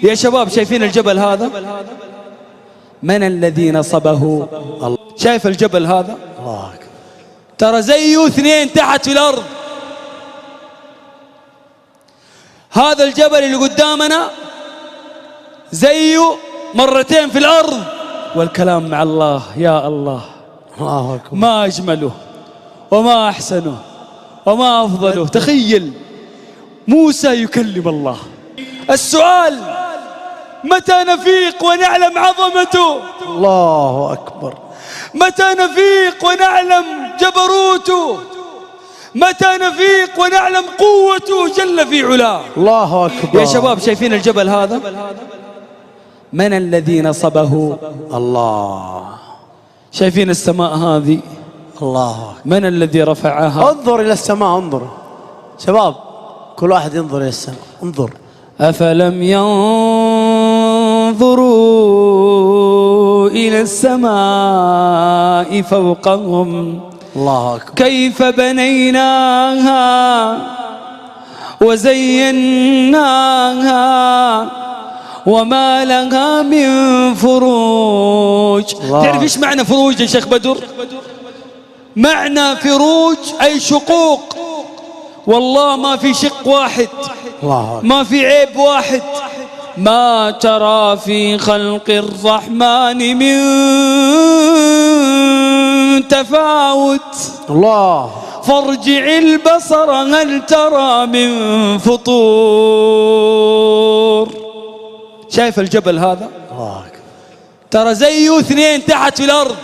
يا شباب شايفين الجبل هذا؟ من الذي نصبه؟ الله. شايف الجبل هذا؟ الله أكبر. ترى زيه اثنين تحت في الأرض. هذا الجبل اللي قدامنا زيه مرتين في الأرض، والكلام مع الله. يا الله، الله أكبر. ما أجمله وما أحسنه وما أفضله. تخيل موسى يكلم الله. السؤال: متى نفيق ونعلم عظمته؟ الله أكبر. متى نفيق ونعلم جبروته؟ متى نفيق ونعلم قوته جل في علاه؟ الله أكبر. يا شباب شايفين الجبل هذا؟ من الذي نصبه؟ الله. شايفين السماء هذه؟ الله أكبر. من الذي رفعها؟ انظر إلى السماء، انظر شباب، كل واحد ينظر إلى السماء. انظر. أفلم ينظروا إلى السماء فوقهم الله أكبر. كيف بنيناها وزيناها وما لها من فروج. تعرف ايش معنى فروج يا شيخ بدر؟ معنى فروج أي شقوق. والله ما في شق واحد، الله أكبر. ما في عيب واحد. ما ترى في خلق الرحمن من تفاوت. الله. فارجع البصر هل ترى من فطور. شايف الجبل هذا؟ الله أكبر. ترى زيه اثنين تحت في الأرض.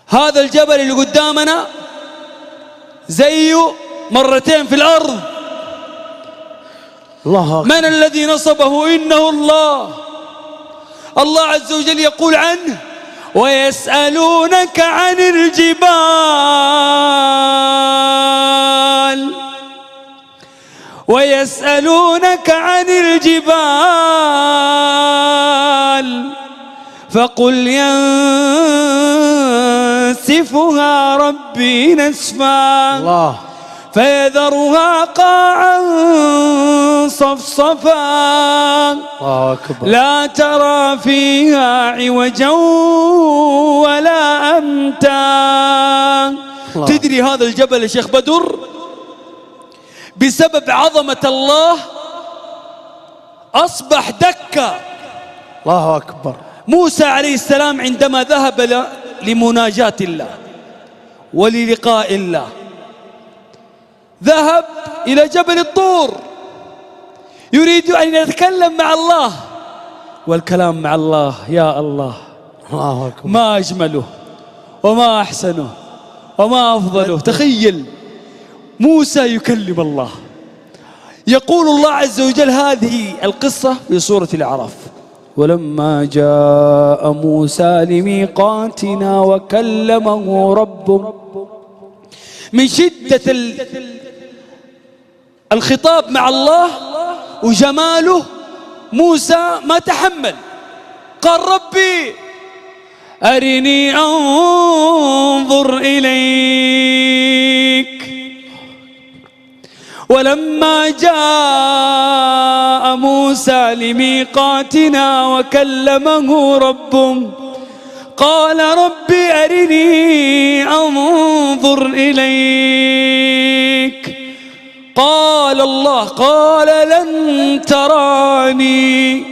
هذا الجبل اللي قدامنا زيه مرتين في الأرض. الله أكبر. من الذي نصبه؟ إنه الله. الله عز وجل يقول عنه: ويسألونك عن الجبال ويسألونك عن الجبال فقل ينسفها ربي نسفا. الله. فيذرها قاعا صفصفا الله أكبر. لا ترى فيها عوجا ولا أمتا. تدري هذا الجبل يا شيخ بدر بسبب عظمة الله أصبح دكة. الله أكبر. موسى عليه السلام عندما ذهب لمناجاة الله وللقاء الله ذهب إلى جبل الطور يريد أن يتكلم مع الله، والكلام مع الله. يا الله، الله أكبر. ما أجمله وما أحسنه وما أفضله. تخيل موسى يكلم الله. يقول الله عز وجل هذه القصة في سورة الأعراف: ولما جاء موسى لميقاتنا وكلمه ربه. من شدة الخطاب مع الله وجماله موسى ما تحمل، قال: ربي أرني أنظر إليك. ولما جاء موسى لميقاتنا وكلمه ربه قال: ربي أرني أنظر إليك. قال الله: قال لن تراني،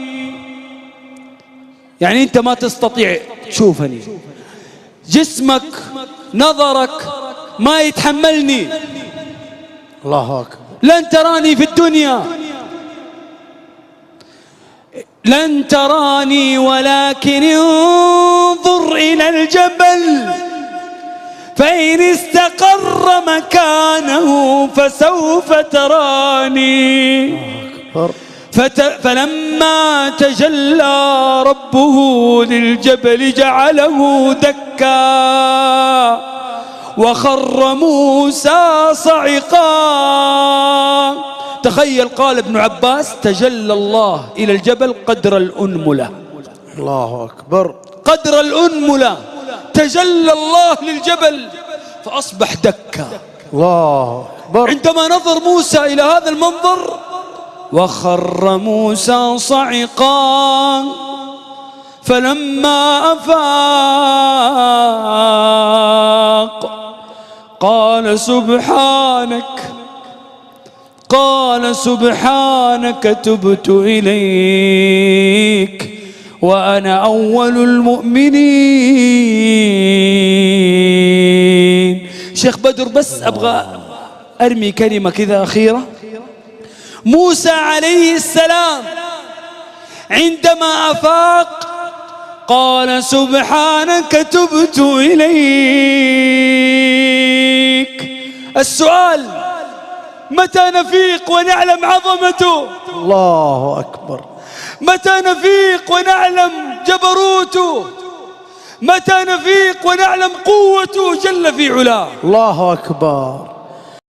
يعني أنت ما تستطيع تشوفني، جسمك نظرك ما يتحملني. الله أكبر. لن تراني في الدنيا، لن تراني ولكن انظر إلى الجبل فإن استقر مكانه فسوف تراني. فلما تجلى ربه للجبل جعله دكا وخر موسى صعقا. تخيل، قال ابن عباس: تجلى الله إلى الجبل قدر الأنملة. الله أكبر. قدر الأنملة تجلى الله للجبل فأصبح دكا. الله أكبر. عندما نظر موسى إلى هذا المنظر وخر موسى صعقا فلما أفاق قال سبحانك تبت إليك وأنا أول المؤمنين. شيخ بدر بس أبغى أرمي كلمة كذا أخيرة. موسى عليه السلام عندما أفاق قال سبحانك تبت إليك. السؤال متى نفيق ونعلم عظمته؟ الله أكبر. متى نفيق ونعلم جبروته؟ متى نفيق ونعلم قوته جل في علاه؟ الله أكبر.